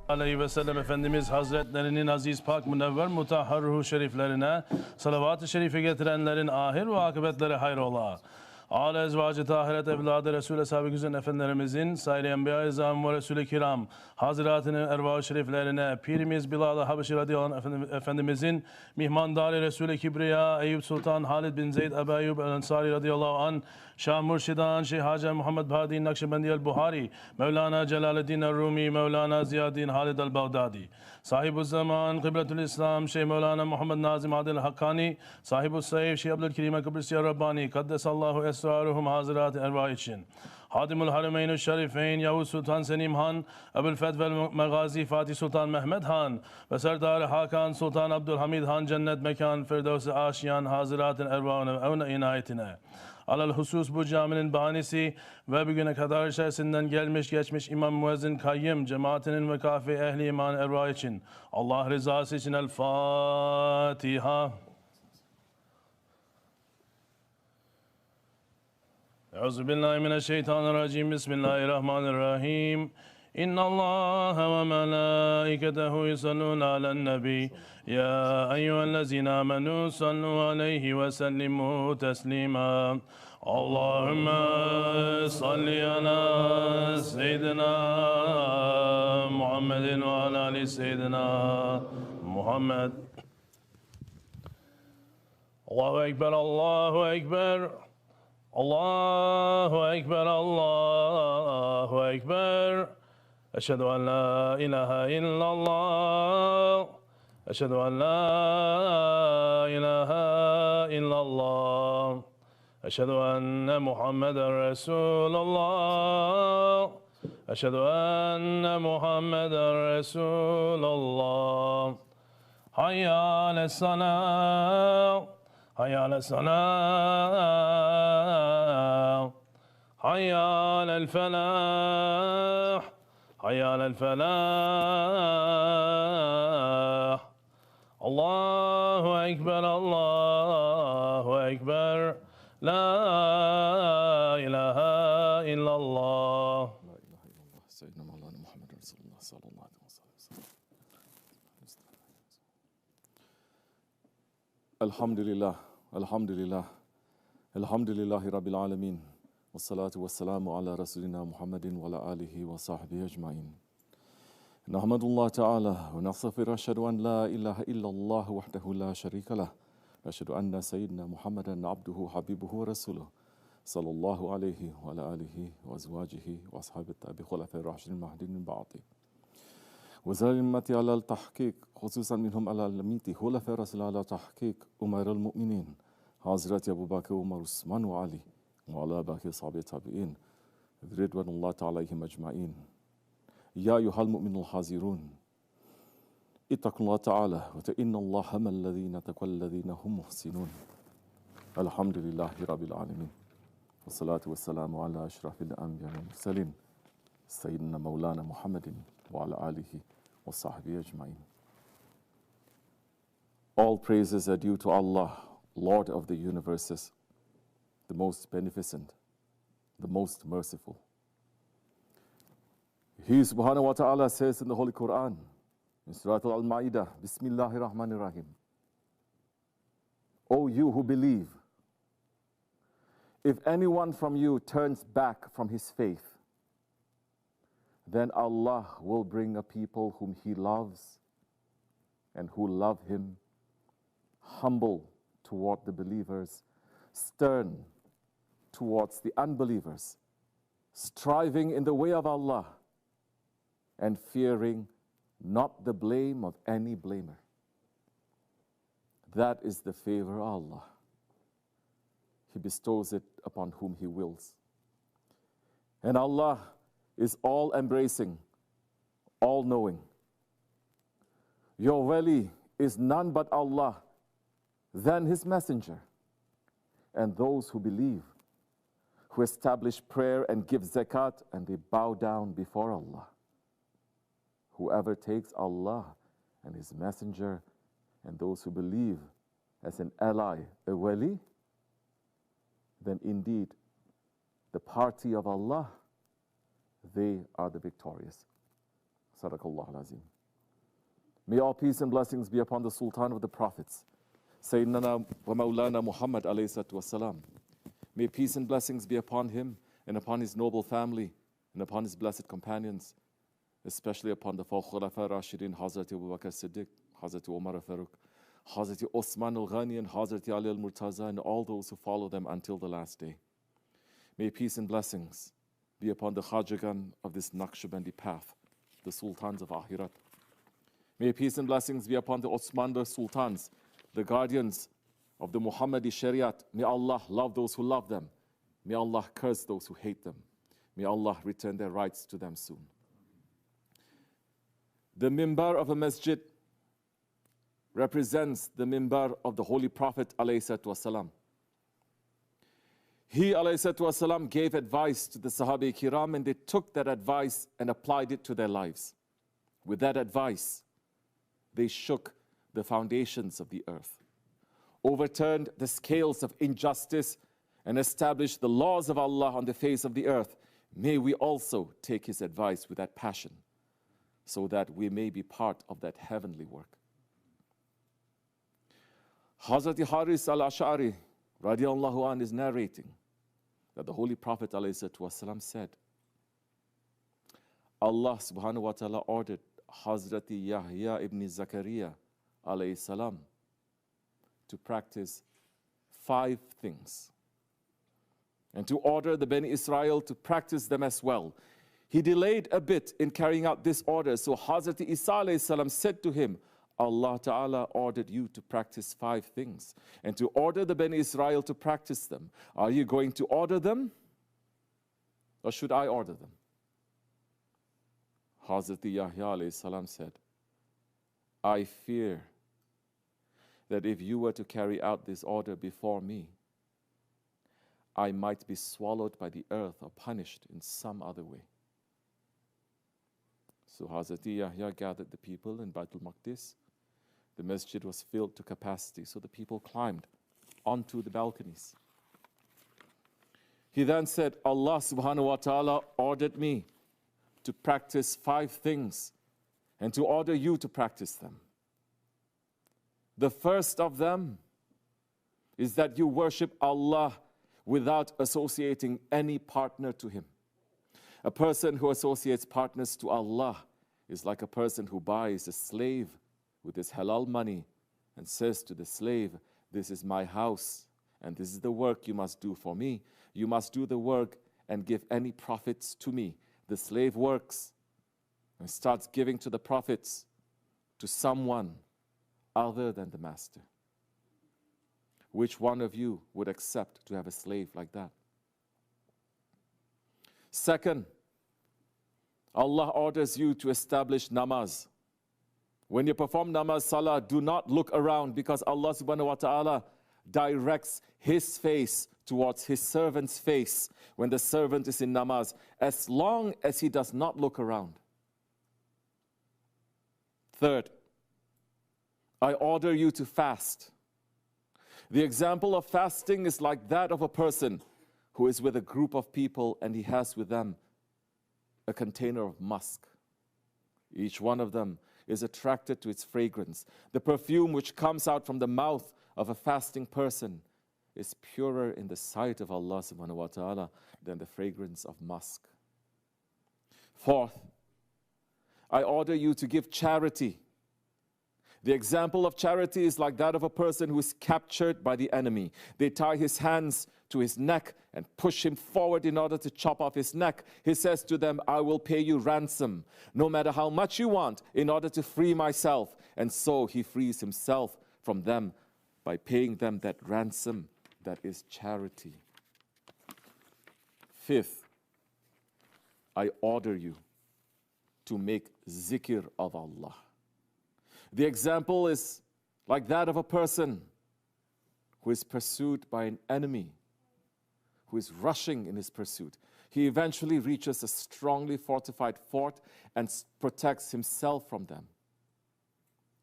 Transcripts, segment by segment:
aleyhi ve sellem Efendimiz Hazretlerinin aziz, pak, münevver, mutahhar ruhu şeriflerine salavat-ı şerife getirenlerin ahir ve akıbetleri hayrola. Âle ezvacı tahiret evladı Resul-i Eshab-ı Güzin Efendilerimizin, sair-i Enbiya-i İzam ve Resul-i Kiram Hazretinin ervah-ı şeriflerine, Pirimiz Bilal-i Habeşi radıyallahu anh Efendimizin mihmandari Resul-i Kibriya Eyüp Sultan Halid bin Zeyd Ebu Eyyub el-Ensari radıyallahu anh, Şah Murşidan Şeyh Hacı Muhammed Badi Nakşibendiyel Buhari, Mevlana Celaleddin el-Rumi, Mevlana Ziyaddin Halid el-Bağdadi, Sahib-ı Zaman Kıbletül İslam Şeyh Mevlana Muhammed Nazim Adil Hakkani, Sahib-ı Sayf Şeyh Abdülkerim Kıbrısya Rabbani, Kaddesallahu esraruhum hazirat-ı ervah için. Hadimul Harameyn-i Şerifeyn Yavuz Sultan Selim Han, Ebu'l-Feth Megazi Fatih Sultan Mehmet Han ve Serdar Hakan Sultan Abdülhamid Han cennet mekan Firdevs-i Aşiyan hazirat-ı ervahına ve inayetine. Alel husus bu caminin bahanesi ve bugüne kadar içerisinden gelmiş geçmiş İmam Müezzin Kayyım cemaatinin ve kafi ehli iman ervah için. Allah rızası için El Fatiha. Euzubillahimineşşeytanirracim. Bismillahirrahmanirrahim. İnna Allaha ve melâiketehu yusallûne alen nebî. Ya eyyühellezîne âmenû sallû aleyhi ve sellimû teslîmâ. Allahümme salli ala seyyidina Muhammedin ve ala ali seyyidina Muhammed. Allahu Ekber, Allahu Ekber. Allahu Ekber, Allahu Ekber. Eşhedü en la ilahe illallah. Eşhedü en la ilahe illallah. Eşhedü enne Muhammeden Resulullah. Eşhedü enne Muhammeden Resulullah. Hayya ale's-salâh. Hayya ale's-salâh. Hayya alel-felâh. Hayya alel-felâh. Allahu Ekber, Allahu Ekber. La ilahe illallah. La ilahe illallah. Seyyidina Mevlana Muhammed Resulullah sallallahu aleyhi ve sellem. Elhamdülillah, elhamdülillah, elhamdülillahi Rabbil alemin. Ve salatu ve selamu ala Resulina Muhammedin ve ala alihi ve sahbihi ecmain. Nahmedullah Teala ve nastağfir eşhedü en la ilahe illallah vahdehu la şerike leh. Ve eşhedü enne seyyidina Muhammeden abduhu habibuhu ve resuluh. Sallallahu aleyhi ve ala alihi ve ezvacihi ve ashabi tabi khulafai raşidin mahdinin ba'di. وزال الأمة على التحقيق خصوصا منهم على الميت خلفاء رسول على تحقيق أمير المؤمنين حضرات أبو بكر وعمر وعثمان وعلي وعلى باقي صحابة التابعين رضوان الله تعالى عليهم أجمعين. يا أيها المؤمنون الحاذرون اتقوا الله تعالى وإن الله مع الذين اتقوا الذين هم محسنون. الحمد لله رب العالمين والصلاة والسلام على أشرف الأنبياء والمرسلين سيدنا مولانا محمد وعلى آله وصحبه أجمعين. All praises are due to Allah, Lord of the universes, the most beneficent, the most merciful. He subhanahu wa ta'ala says in the Holy Quran, in Surah Al-Ma'idah, Bismillahir Rahmanir Rahim, O you who believe, if anyone from you turns back from his faith, then Allah will bring a people whom He loves and who love Him, humble toward the believers, stern towards the unbelievers, striving in the way of Allah, and fearing not the blame of any blamer. That is the favor of Allah. He bestows it upon whom He wills. And Allah is all-embracing, all-knowing. Your wali is none but Allah, then His messenger, and those who believe, who establish prayer and give zakat, and they bow down before Allah. Whoever takes Allah and His messenger and those who believe as an ally, a wali, then indeed the party of Allah, they are the victorious. Sadaqallah al-Azim. May all peace and blessings be upon the Sultan of the Prophets, Sayyidina wa Mawlana Muhammad alayhi salatu wassalam. May peace and blessings be upon him and upon his noble family and upon his blessed companions, especially upon the four Khulafa Rashidin, Hazrat Abu Bakr Siddiq, Hazrat Umar Farooq, Hazrat Osman al-Ghani, and Hazrat Ali al-Murtaza, and all those who follow them until the last day. May peace and blessings be upon the Khajagan of this Naqshbandi path, the Sultans of Akhirat. May peace and blessings be upon the Osmanli Sultans, the guardians of the Muhammadi Shariat. May Allah love those who love them. May Allah curse those who hate them. May Allah return their rights to them soon. The mimbar of a masjid represents the mimbar of the Holy Prophet ﷺ. He ﷺ gave advice to the Sahabi Kiram, and they took that advice and applied it to their lives. With that advice, they shook the foundations of the earth, overturned the scales of injustice, and established the laws of Allah on the face of the earth. May we also take his advice with that passion, so that we may be part of that heavenly work. Hazrat Haris al-Ash'ari radiallahu anh is narrating that the Holy Prophet ﷺ said, Allah subhanahu wa ta'ala ordered Hazrat Yahya ibn Zakaria alayhi salam to practice 5 things, and to order the Bani Israel to practice them as well. He delayed a bit in carrying out this order, so Hazrat Isa alayhi salam said to him, Allah Ta'ala ordered you to practice 5 things, and to order the Bani Israel to practice them. Are you going to order them, or should I order them? Hazrat Yahya alayhi salam said, I fear that if you were to carry out this order before me, I might be swallowed by the earth or punished in some other way. So Hazrat Yahya gathered the people in Baitul Maqdis. The masjid was filled to capacity, so the people climbed onto the balconies. He then said, Allah subhanahu wa ta'ala ordered me to practice 5 things and to order you to practice them. The first of them is that you worship Allah without associating any partner to him. A person who associates partners to Allah is like a person who buys a slave with his halal money and says to the slave, this is my house and this is the work you must do for me. You must do the work and give any profits to me. The slave works and starts giving to the profits to someone other than the master. Which one of you would accept to have a slave like that? Second, Allah orders you to establish namaz. When you perform namaz, salah, do not look around, because Allah subhanahu wa ta'ala directs his face towards his servant's face when the servant is in namaz, as long as he does not look around. Third, I order you to fast. The example of fasting is like that of a person who is with a group of people and he has with them a container of musk. Each one of them is attracted to its fragrance. The perfume which comes out from the mouth of a fasting person is purer in the sight of Allah subhanahu wa ta'ala than the fragrance of musk. Fourth, I order you to give charity. The example of charity is like that of a person who is captured by the enemy. They tie his hands to his neck and push him forward in order to chop off his neck. He says to them, I will pay you ransom, no matter how much you want, in order to free myself. And so he frees himself from them by paying them that ransom that is charity. Fifth, I order you to make zikr of Allah. The example is like that of a person who is pursued by an enemy, who is rushing in his pursuit. He eventually reaches a strongly fortified fort and protects himself from them.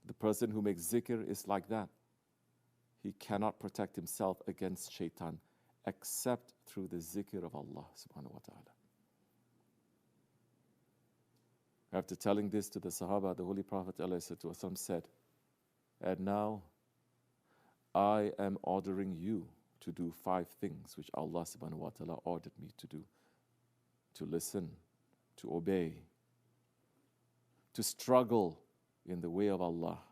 The person who makes zikr is like that. He cannot protect himself against shaitan except through the zikr of Allah subhanahu wa ta'ala. After telling this to the Sahaba, the Holy Prophet ﷺ said, "And now I am ordering you to do 5 things which Allah subhanahu wa ta'ala ordered me to do. To listen, to obey, to struggle in the way of Allah,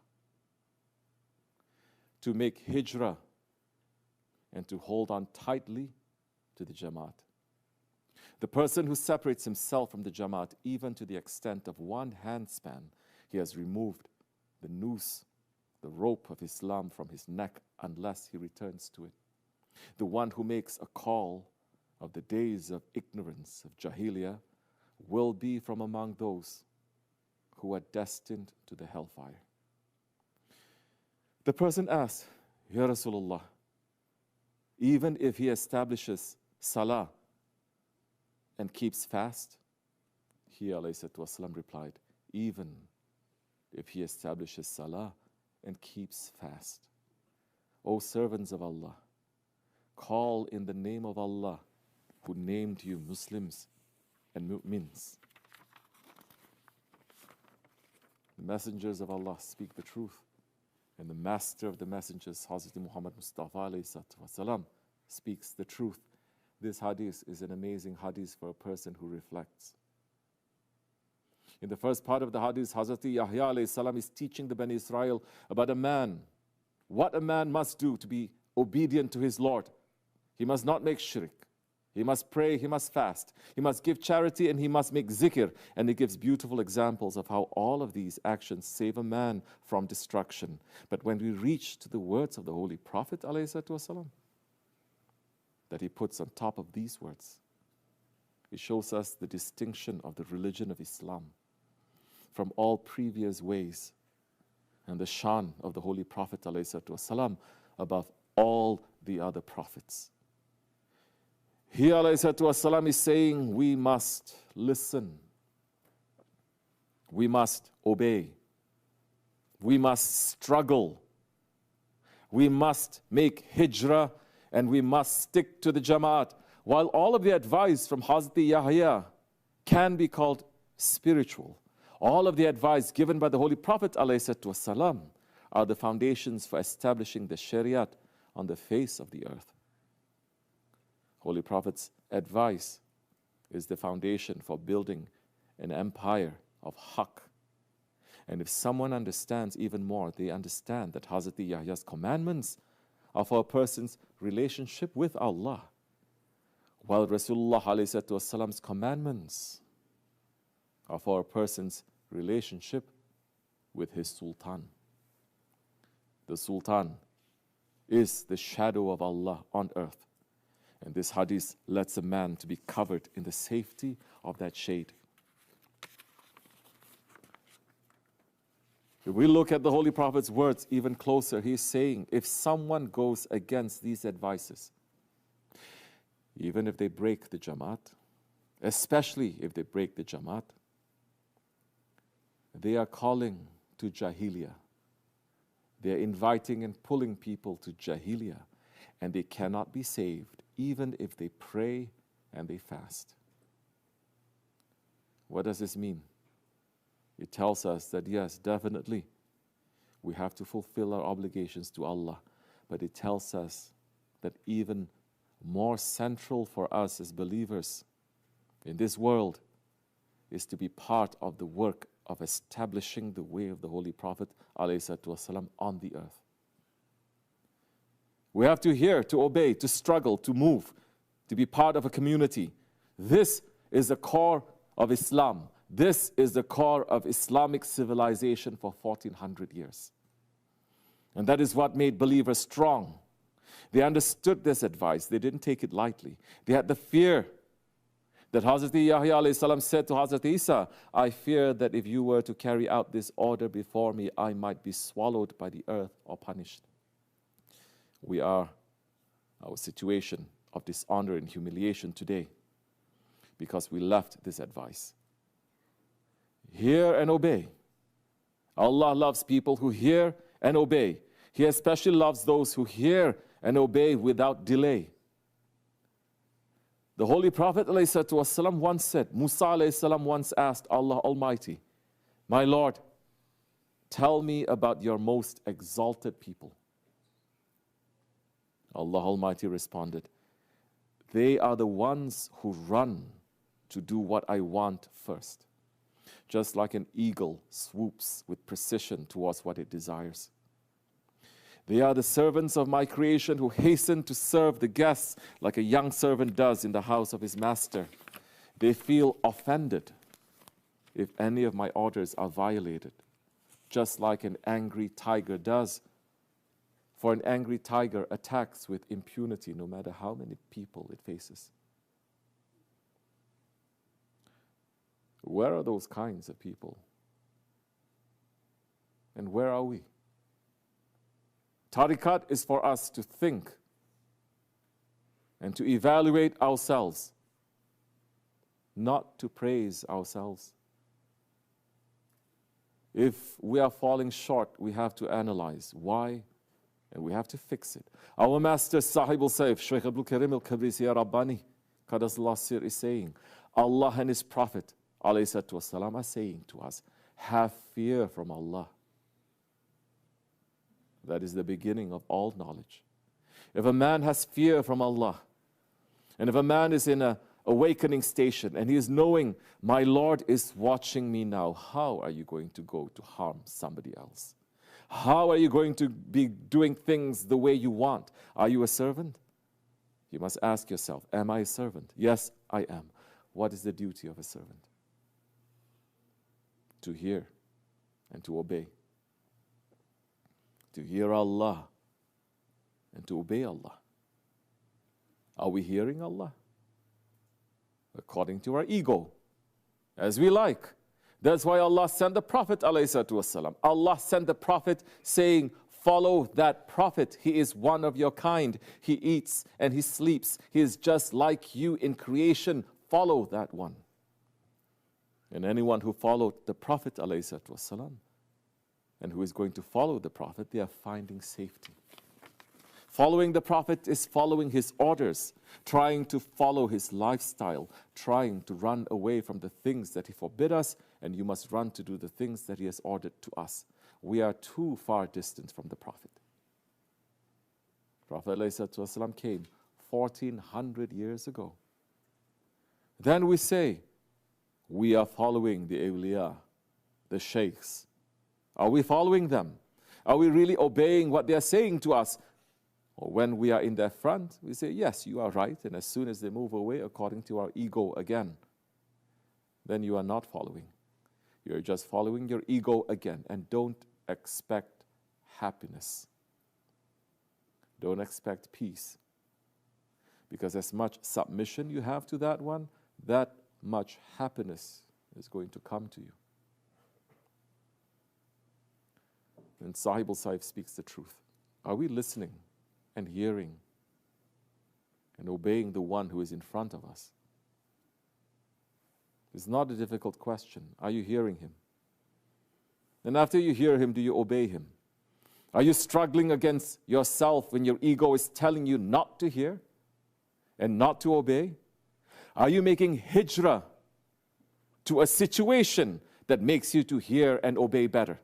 to make hijrah, and to hold on tightly to the Jamaat. The person who separates himself from the Jamaat, even to the extent of 1 handspan, he has removed the noose, the rope of Islam from his neck, unless he returns to it. The one who makes a call of the days of ignorance, of Jahiliyyah, will be from among those who are destined to the hellfire." The person asked, "Ya Rasulullah, even if he establishes salah and keeps fast?" He ﷺ replied, "Even if he establishes salah and keeps fast. O servants of Allah, call in the name of Allah, who named you Muslims and mu'mins." The messengers of Allah speak the truth, and the master of the messengers, Hazrat Muhammad Mustafa ﷺ, speaks the truth. This hadith is an amazing hadith for a person who reflects. In the first part of the hadith, Hazrat Yahya ﷺ is teaching the Bani Israel about a man, what a man must do to be obedient to his Lord. He must not make shirk. He must pray, he must fast, he must give charity, and he must make zikr. And he gives beautiful examples of how all of these actions save a man from destruction. But when we reach to the words of the Holy Prophet ﷺ, that he puts on top of these words, it shows us the distinction of the religion of Islam from all previous ways, and the shan of the Holy Prophet ﷺ above all the other prophets. He ﷺ is saying we must listen, we must obey, we must struggle, we must make hijrah, and we must stick to the Jamaat. While all of the advice from Hazrat Yahya can be called spiritual, all of the advice given by the Holy Prophet ﷺ are the foundations for establishing the Shariat on the face of the earth. Holy Prophet's advice is the foundation for building an empire of haqq. And if someone understands even more, they understand that Hazrat Yahya's commandments are for a person's relationship with Allah, while Rasulullah ﷺ's commandments are for a person's relationship with his Sultan. The Sultan is the shadow of Allah on earth. And this hadith lets a man to be covered in the safety of that shade. If we look at the Holy Prophet's words even closer, he's saying, if someone goes against these advices, even if they break the Jamaat, especially if they break the Jamaat, they are calling to Jahiliyyah. They are inviting and pulling people to Jahiliyyah, and they cannot be saved even if they pray and they fast. What does this mean? It tells us that yes, definitely, we have to fulfill our obligations to Allah, but it tells us that even more central for us as believers in this world is to be part of the work of establishing the way of the Holy Prophet ﷺ on the earth. We have to hear, to obey, to struggle, to move, to be part of a community. This is the core of Islam. This is the core of Islamic civilization for 1400 years. And that is what made believers strong. They understood this advice. They didn't take it lightly. They had the fear that Hazrat Yahya ﷺ said to Hazrat Isa, I fear that if you were to carry out this order before me, I might be swallowed by the earth or punished. We are our situation of dishonor and humiliation today because we left this advice. Hear and obey. Allah loves people who hear and obey. He especially loves those who hear and obey without delay. The Holy Prophet ﷺ once said, Musa ﷺ once asked Allah Almighty, My Lord, tell me about your most exalted people. Allah Almighty responded, they are the ones who run to do what I want first, just like an eagle swoops with precision towards what it desires. They are the servants of my creation who hasten to serve the guests like a young servant does in the house of his master. They feel offended if any of my orders are violated, just like an angry tiger does. For an angry tiger attacks with impunity no matter how many people it faces. Where are those kinds of people? And where are we? Tariqat is for us to think and to evaluate ourselves, not to praise ourselves. If we are falling short, we have to analyze why, and we have to fix it. Our master, Sahib al-Saif, Shaykh Abdul Karim al-Kabrisi Rabbani, Qadasullah Sir, is saying, Allah and His Prophet, alayhi salatu wasalam, are saying to us, have fear from Allah. That is the beginning of all knowledge. If a man has fear from Allah, and if a man is in an awakening station, and he is knowing, my Lord is watching me now, how are you going to go to harm somebody else? How are you going to be doing things the way you want? Are you a servant? You must ask yourself, am I a servant? Yes, I am. What is the duty of a servant? To hear and to obey. To hear Allah and to obey Allah. Are we hearing Allah? According to our ego, as we like. That's why Allah sent the Prophet ﷺ. Allah sent the Prophet saying, follow that Prophet. He is one of your kind. He eats and he sleeps. He is just like you in creation. Follow that one. And anyone who followed the Prophet ﷺ and who is going to follow the Prophet, they are finding safety. Following the Prophet is following his orders, trying to follow his lifestyle, trying to run away from the things that he forbid us, and you must run to do the things that he has ordered to us. We are too far distant from the Prophet. Prophet ﷺ came 1400 years ago. Then we say, we are following the awliya, the sheikhs. Are we following them? Are we really obeying what they are saying to us? Or when we are in their front, we say, yes, you are right. And as soon as they move away according to our ego again, then you are not following. You're just following your ego again. And don't expect happiness. Don't expect peace. Because as much submission you have to that one, that much happiness is going to come to you. And Sahib al-Saif speaks the truth. Are we listening and hearing and obeying the one who is in front of us? It's not a difficult question. Are you hearing him? And after you hear him, do you obey him? Are you struggling against yourself when your ego is telling you not to hear and not to obey? Are you making hijrah to a situation that makes you to hear and obey better?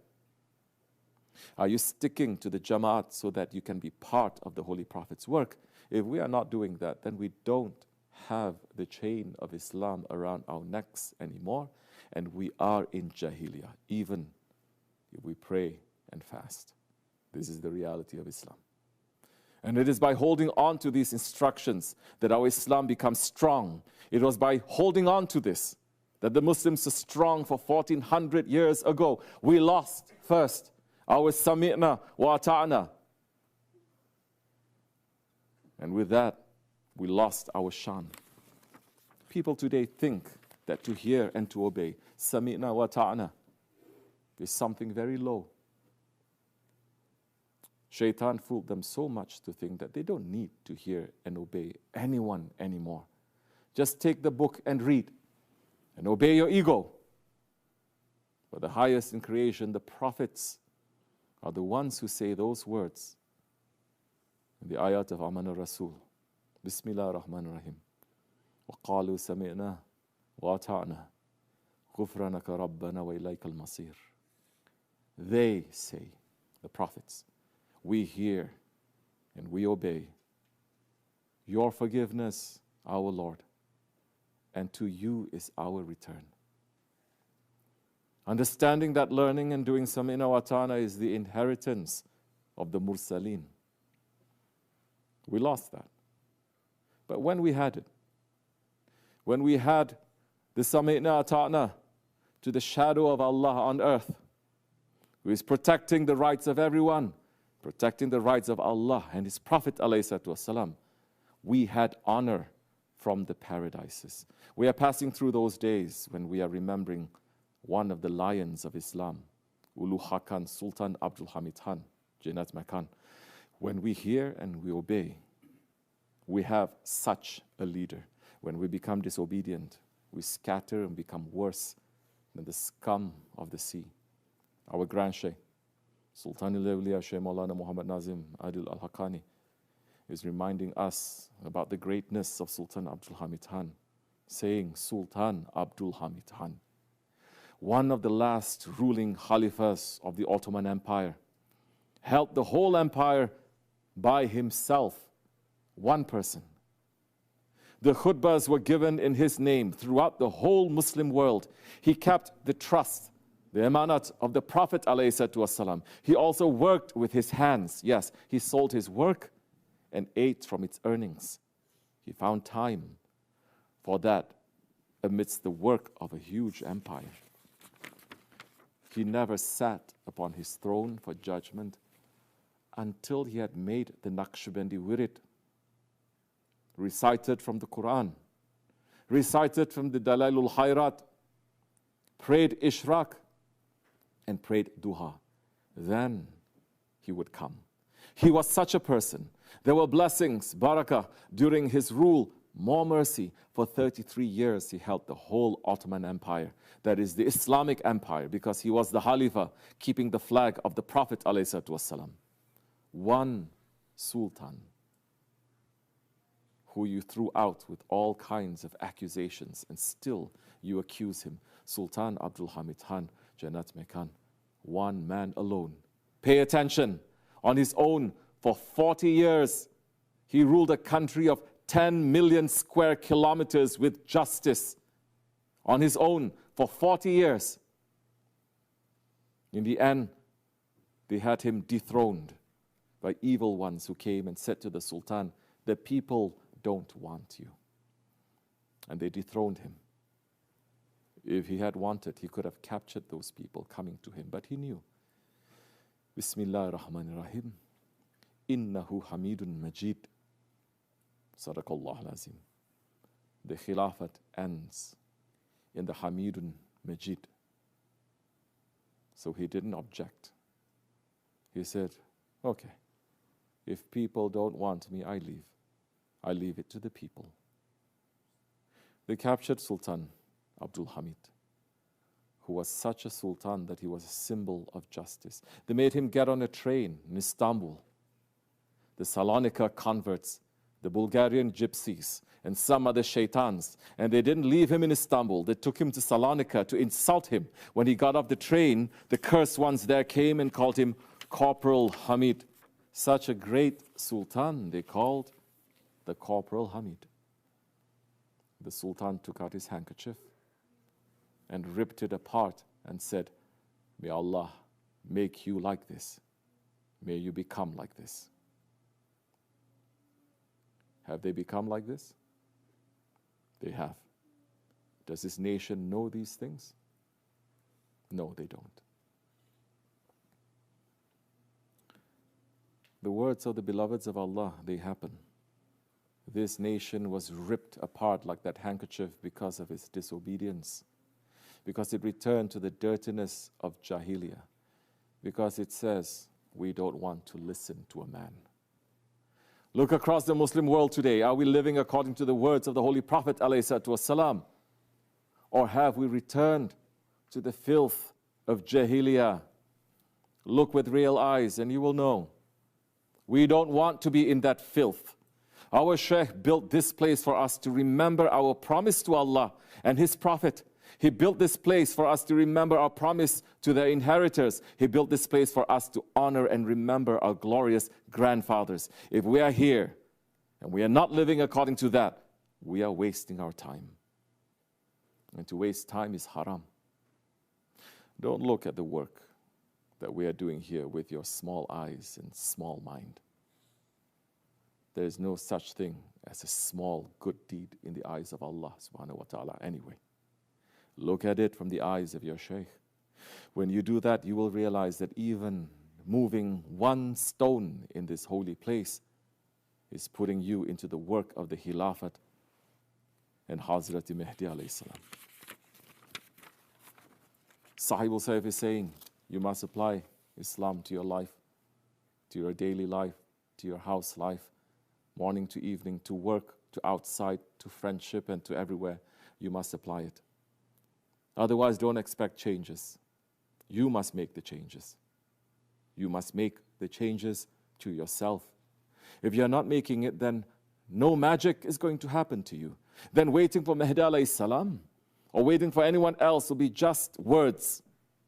Are you sticking to the Jamaat so that you can be part of the Holy Prophet's work? If we are not doing that, then we don't have the chain of Islam around our necks anymore, and we are in Jahiliyyah, even if we pray and fast. This is the reality of Islam. And it is by holding on to these instructions that our Islam becomes strong. It was by holding on to this that the Muslims are strong for 1400 years ago. We lost first our sami'na wa ata'na. And with that, we lost our shan. People today think that to hear and to obey, sami'na wa ata'na, is something very low. Shaitan fooled them so much to think that they don't need to hear and obey anyone anymore. Just take the book and read and obey your ego. But the highest in creation, the prophets, are the ones who say those words in the ayat of Aman al-Rasul. Bismillah ar-Rahman ar-Rahim. وَقَالُوا سَمِعْنَا وَأَطَعْنَا غُفْرَانَكَ رَبَّنَا وَإِلَيْكَ الْمَصِيرُ. They say, the prophets, we hear and we obey your forgiveness, our Lord, and to you is our return. Understanding that learning and doing sam'ina wa ta'ana is the inheritance of the mursaleen. We lost that. But when we had it, when we had the sam'ina wa ta'ana to the shadow of Allah on earth, who is protecting the rights of everyone, protecting the rights of Allah and His Prophet ﷺ, we had honor from the paradises. We are passing through those days when we are remembering one of the lions of Islam, Ulu Hakan Sultan Abdul Hamid Khan, Janat Makan. When we hear and we obey, we have such a leader. When we become disobedient, we scatter and become worse than the scum of the sea. Our Grand Sheikh, Sultan al-Awliya Shaykh Maulana Muhammad Nazim Adil al-Haqqani, is reminding us about the greatness of Sultan Abdul Hamid Khan, saying, Sultan Abdul Hamid Khan, one of the last ruling Khalifas of the Ottoman Empire, held the whole empire by himself, one person. The khutbahs were given in his name throughout the whole Muslim world. He kept the trust, the emanat of the Prophet ﷺ. He also worked with his hands. Yes, he sold his work and ate from its earnings. He found time for that amidst the work of a huge empire. He never sat upon his throne for judgment until he had made the Naqshbandi Wirid, recited from the Quran, recited from the Dalailul Khairat, prayed Ishraq, and prayed Duha. Then he would come. He was such a person. There were blessings, barakah, during his rule, more mercy. For 33 years, he held the whole Ottoman Empire. That is the Islamic Empire, because he was the Khalifa, keeping the flag of the Prophet ﷺ. One sultan who you threw out with all kinds of accusations, and still you accuse him. Sultan Abdul Hamid Khan, Janat Mekan, one man alone. Pay attention. On his own, for 40 years, he ruled a country of 10 million square kilometers with justice. On his own, for 40 years. In the end, they had him dethroned by evil ones who came and said to the Sultan, the people don't want you. And they dethroned him. If he had wanted, he could have captured those people coming to him, but he knew. Bismillah ar-Rahman ar-Rahim. Innahu Hamidun Majid. Sadaqallah al-Azim. The Khilafat ends in the Hamidun Majid. So he didn't object. He said, okay, if people don't want me, I leave. I leave it to the people. They captured Sultan Abdul Hamid, who was such a sultan that he was a symbol of justice. They made him get on a train in Istanbul. The Salonika converts, the Bulgarian gypsies, and some other shaitans, and they didn't leave him in Istanbul. They took him to Salonika to insult him. When he got off the train, the cursed ones there came and called him Corporal Hamid. Such a great sultan, they called the Corporal Hamid. The sultan took out his handkerchief and ripped it apart and said, may Allah make you like this. May you become like this. Have they become like this? They have. Does this nation know these things? No, they don't. The words of the beloveds of Allah, they happen. This nation was ripped apart like that handkerchief because of its disobedience, because it returned to the dirtiness of Jahiliyyah, because it says, we don't want to listen to a man. Look across the Muslim world today. Are we living according to the words of the Holy Prophet ﷺ? Or have we returned to the filth of Jahiliyyah? Look with real eyes and you will know. We don't want to be in that filth. Our Shaykh built this place for us to remember our promise to Allah and His Prophet. He built this place for us to remember our promise to their inheritors. He built this place for us to honor and remember our glorious grandfathers. If we are here and we are not living according to that, we are wasting our time. And to waste time is haram. Don't look at the work that we are doing here with your small eyes and small mind. There is no such thing as a small good deed in the eyes of Allah subhanahu wa ta'ala anyway. Look at it from the eyes of your shaykh. When you do that, you will realize that even moving one stone in this holy place is putting you into the work of the Khilafat and Hazrat Mahdi alayhi salam. Sahib al-Sayf is saying, you must apply Islam to your life, to your daily life, to your house life, morning to evening, to work, to outside, to friendship, and to everywhere. You must apply it. Otherwise, don't expect changes. You must make the changes. You must make the changes to yourself. If you're not making it, then no magic is going to happen to you. Then waiting for Mahdi alayhi salam or waiting for anyone else will be just words.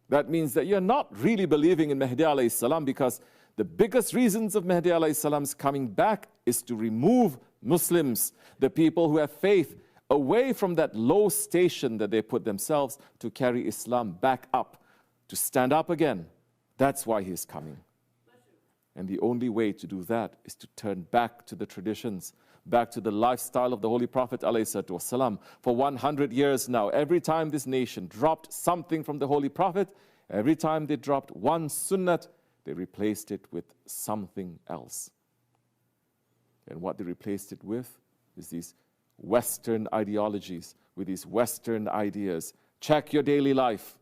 That means that you're not really believing in Mahdi alayhi salam, because the biggest reasons of Mahdi alayhi salam's coming back is to remove Muslims, the people who have faith, away from that low station that they put themselves, to carry Islam back up, to stand up again. That's why he is coming. And the only way to do that is to turn back to the traditions, back to the lifestyle of the Holy Prophet ﷺ. For 100 years now, every time this nation dropped something from the Holy Prophet, every time they dropped one sunnat, they replaced it with something else. And what they replaced it with is these Western ideologies, with these Western ideas. Check your daily life,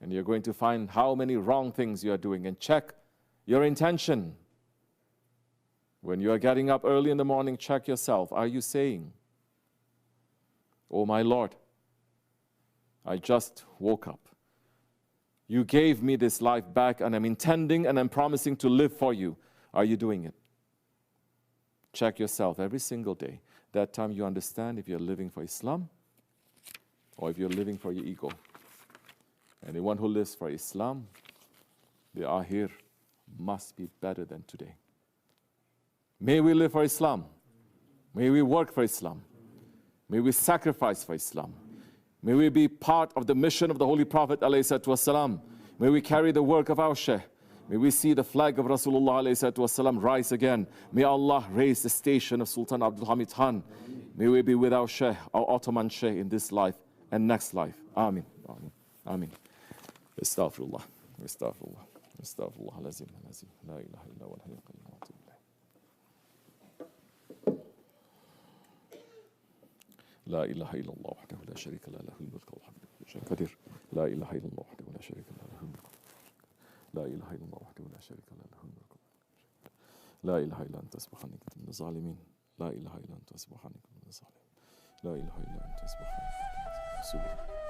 and you're going to find how many wrong things you are doing. And check your intention. When you are getting up early in the morning, check yourself. Are you saying, "Oh my Lord, I just woke up. You gave me this life back, and I'm intending and I'm promising to live for you." Are you doing it? Check yourself every single day. That time you understand if you're living for Islam or if you're living for your ego. Anyone who lives for Islam, the Ahir must be better than today. May we live for Islam. May we work for Islam. May we sacrifice for Islam. May we be part of the mission of the Holy Prophet ﷺ. May we carry the work of our Shaykh. May we see the flag of Rasulullah ﷺ rise again. May Allah raise the station of Sultan Abdul Hamid Khan. May we be with our Shaykh, our Ottoman Shaykh, in this life and next life. Amin. Amin. Amin. Astaghfirullah. Astaghfirullah. Astaghfirullah. Lazim. Lazim. La ilaha illa wal hayyul qayyum. لا إله إلا الله وحده لا شريك له له الملك والحمد لله قدير لا إله إلا الله وحده لا شريك له له الملك لا إله إلا الله وحده لا شريك له له الملك لا إله إلا أنت سبحانك من الظالمين لا إله إلا أنت سبحانك من الظالمين لا إله إلا أنت سبحانك من الظالمين